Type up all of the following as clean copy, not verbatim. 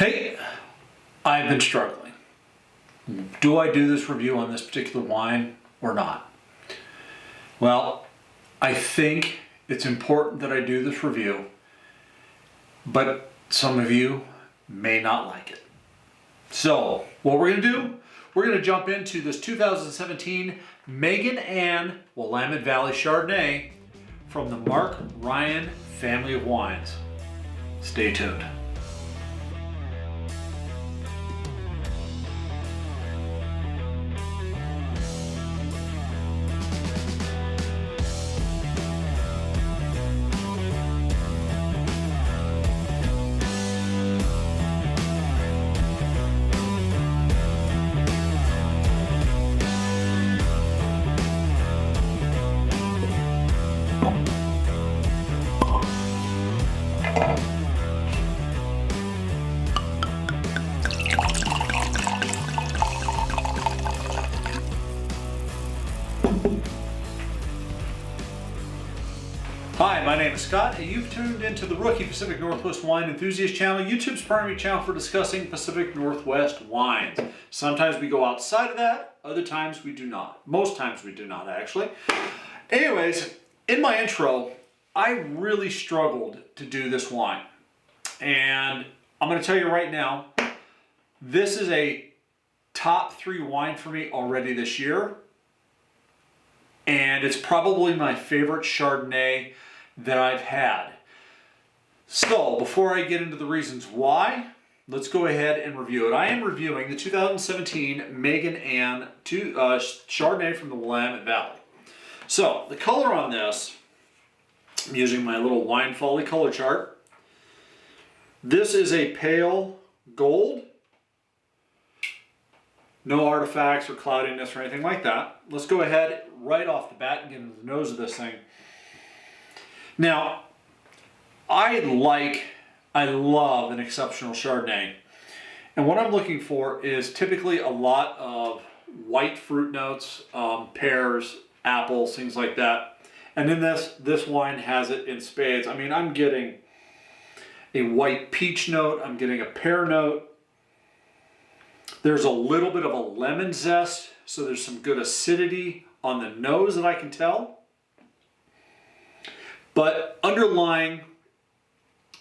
Hey, I've been struggling. Do I do this review on this particular wine or not? Well, I think it's important that I do this review, but some of you may not like it. So, what we're going to do, we're going to jump into this 2017 Megan Ann Willamette Valley Chardonnay from the Mark Ryan family of wines. Stay tuned. Hi, my name is Scott, and you've tuned into the Rookie Pacific Northwest Wine Enthusiast channel, YouTube's primary channel for discussing Pacific Northwest wines. Sometimes we go outside of that, other times we do not. Most times we do not, actually. Anyways, in my intro, I really struggled to do this wine. And I'm going to tell you right now, this is a top 3 wine for me already this year. And it's probably my favorite Chardonnay that I've had. So before I get into the reasons why, let's go ahead and review it. I am reviewing the 2017 Megan Ann Chardonnay from the Willamette Valley. So the color on this, I'm using my little Wine Folly color chart. This is a pale gold. No artifacts or cloudiness or anything like that. Let's go ahead right off the bat and get into the nose of this thing. Now, I love an exceptional Chardonnay. And what I'm looking for is typically a lot of white fruit notes, pears, apples, things like that. And in this wine has it in spades. I mean, I'm getting a white peach note, I'm getting a pear note. There's a little bit of a lemon zest, so there's some good acidity on the nose that I can tell. But underlying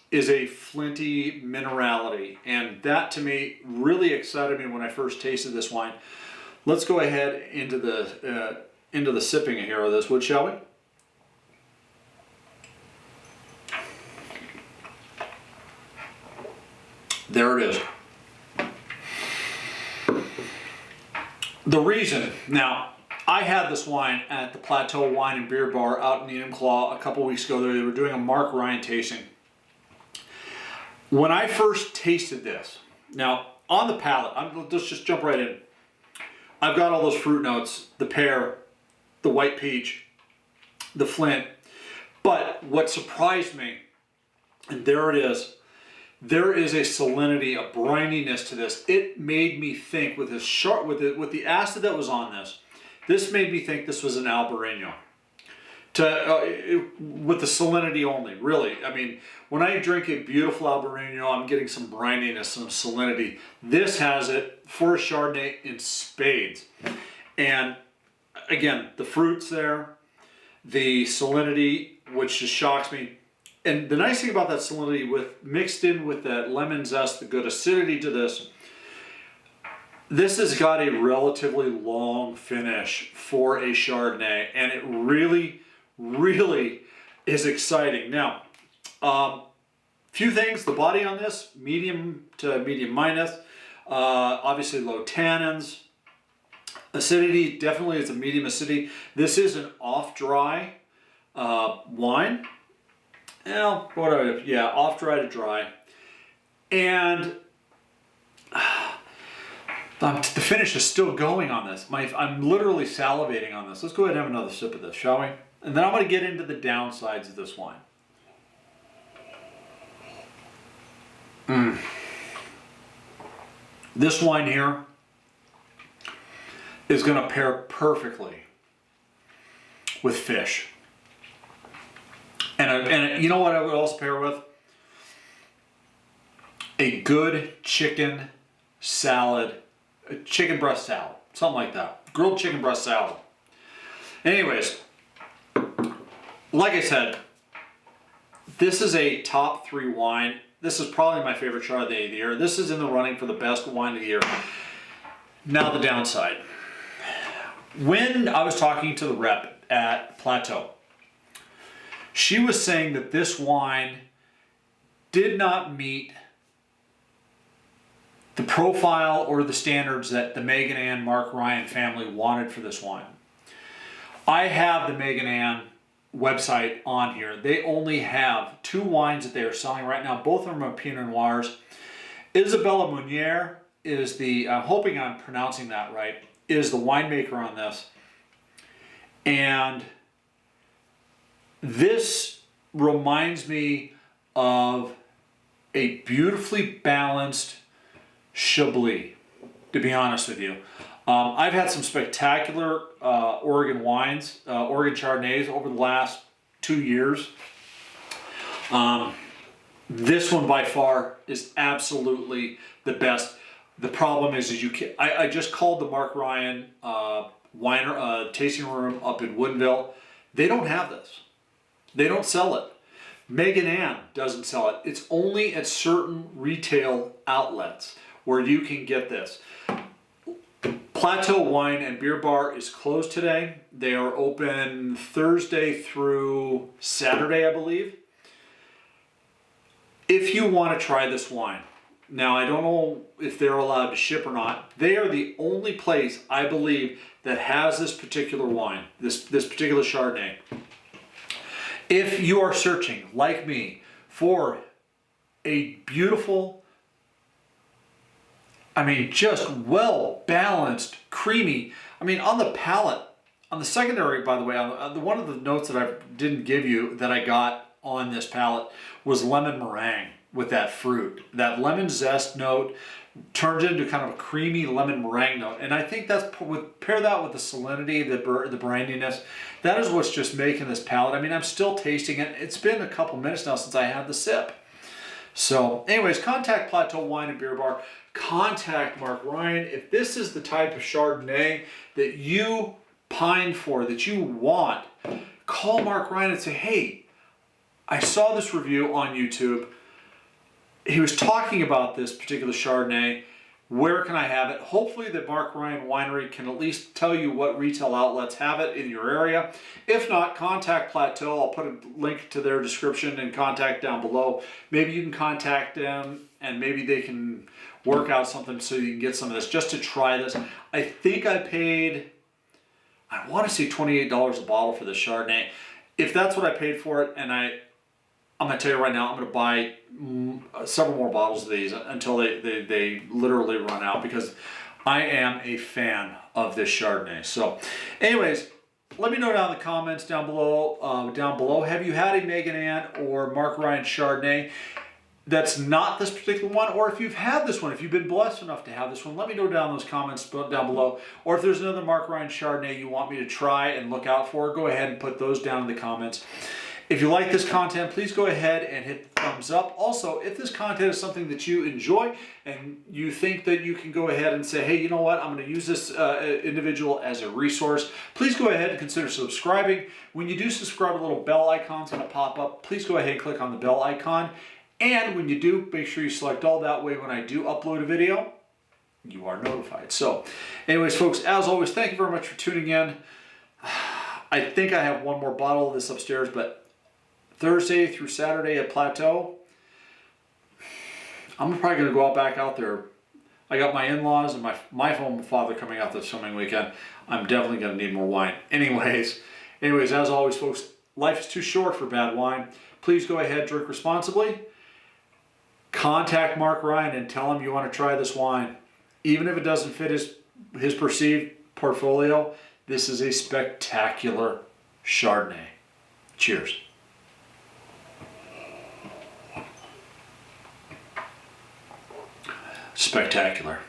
is a flinty minerality, and that to me really excited me when I first tasted this wine. Let's go ahead into the sipping here of this wood, shall we? There it is. The reason, now, I had this wine at the Plateau Wine and Beer Bar out in the Enumclaw a couple weeks ago. They were doing a Mark Ryan tasting. When I first tasted this, now on the palate, let's just jump right in. I've got all those fruit notes, the pear, the white peach, the flint. But what surprised me, and there it is, there is a salinity, a brininess to this. It made me think with this with the acid that was on this. This made me think this was an Albarino. With the salinity only, really. I mean, when I drink a beautiful Albarino, I'm getting some brininess, some salinity. This has it for a Chardonnay in spades. And again, the fruits there, the salinity, which just shocks me. And the nice thing about that salinity mixed in with that lemon zest, the good acidity to this has got a relatively long finish for a Chardonnay, and it really, really is exciting. Now, few things, the body on this, medium to medium minus, obviously low tannins. Acidity, definitely it's a medium acidity. This is an off-dry wine. Well, whatever, yeah, off dry to dry. And the finish is still going on this. I'm literally salivating on this. Let's go ahead and have another sip of this, shall we? And then I'm going to get into the downsides of this wine. This wine here is going to pair perfectly with fish. And you know what I would also pair with? a good chicken salad, a chicken breast salad, something like that. Grilled chicken breast salad. Anyways, like I said, this is a top 3 wine. This is probably my favorite Chardonnay of the year. This is in the running for the best wine of the year. Now the downside. When I was talking to the rep at Plateau, she was saying that this wine did not meet the profile or the standards that the Megan Ann Mark Ryan family wanted for this wine. I have the Megan Ann website on here. They only have 2 wines that they are selling right now. Both of them are Pinot Noirs. Isabella Meunier is the, I'm hoping I'm pronouncing that right, is the winemaker on this. And this reminds me of a beautifully balanced Chablis, to be honest with you. I've had some spectacular Oregon wines, Oregon Chardonnays over the last 2 years. This one by far is absolutely the best. The problem is you can. I just called the Mark Ryan tasting room up in Woodinville. They don't have this. They don't sell it. Megan Ann doesn't sell it. It's only at certain retail outlets where you can get this. Plateau Wine and Beer Bar is closed today. They are open Thursday through Saturday, I believe. If you want to try this wine, now I don't know if they're allowed to ship or not. They are the only place, I believe, that has this particular wine, this particular Chardonnay. If you are searching, like me, for a beautiful, I mean, just well-balanced, creamy, I mean, on the palate, on the secondary, by the way, one of the notes that I didn't give you that I got on this palate was lemon meringue with that fruit. That lemon zest note turns into kind of a creamy lemon meringue note. And I think that's, pair that with the salinity, the brandiness, that is what's just making this palate. I mean, I'm still tasting it. It's been a couple minutes now since I had the sip. So anyways, contact Plateau Wine and Beer Bar. Contact Mark Ryan. If this is the type of Chardonnay that you pine for, that you want, call Mark Ryan and say, hey, I saw this review on YouTube. He was talking about this particular Chardonnay. Where can I have it? Hopefully the Mark Ryan Winery can at least tell you what retail outlets have it in your area. If not, contact Plateau. I'll put a link to their description and contact down below. Maybe you can contact them and maybe they can work out something so you can get some of this just to try this. I think I paid, I want to say $28 a bottle for this Chardonnay. If that's what I paid for it, and I'm going to tell you right now, I'm going to buy several more bottles of these until they literally run out, because I am a fan of this Chardonnay. So anyways, let me know down in the comments down below. Have you had a Megan Ann or Mark Ryan Chardonnay that's not this particular one? Or if you've had this one, if you've been blessed enough to have this one, let me know down in those comments down below. Or if there's another Mark Ryan Chardonnay you want me to try and look out for, go ahead and put those down in the comments. If you like this content, please go ahead and hit the thumbs up. Also, if this content is something that you enjoy and you think that you can go ahead and say, hey, you know what, I'm going to use this individual as a resource, please go ahead and consider subscribing. When you do subscribe, a little bell icon is going to pop up. Please go ahead and click on the bell icon. And when you do, make sure you select all. That way when I do upload a video, you are notified. So anyways, folks, as always, thank you very much for tuning in. I think I have one more bottle of this upstairs, but Thursday through Saturday at Plateau, I'm probably going to go back out there. I got my in-laws and my home father coming out this swimming weekend. I'm definitely going to need more wine. Anyways, as always, folks, life is too short for bad wine. Please go ahead, drink responsibly. Contact Mark Ryan and tell him you want to try this wine. Even if it doesn't fit his perceived portfolio, this is a spectacular Chardonnay. Cheers. Spectacular.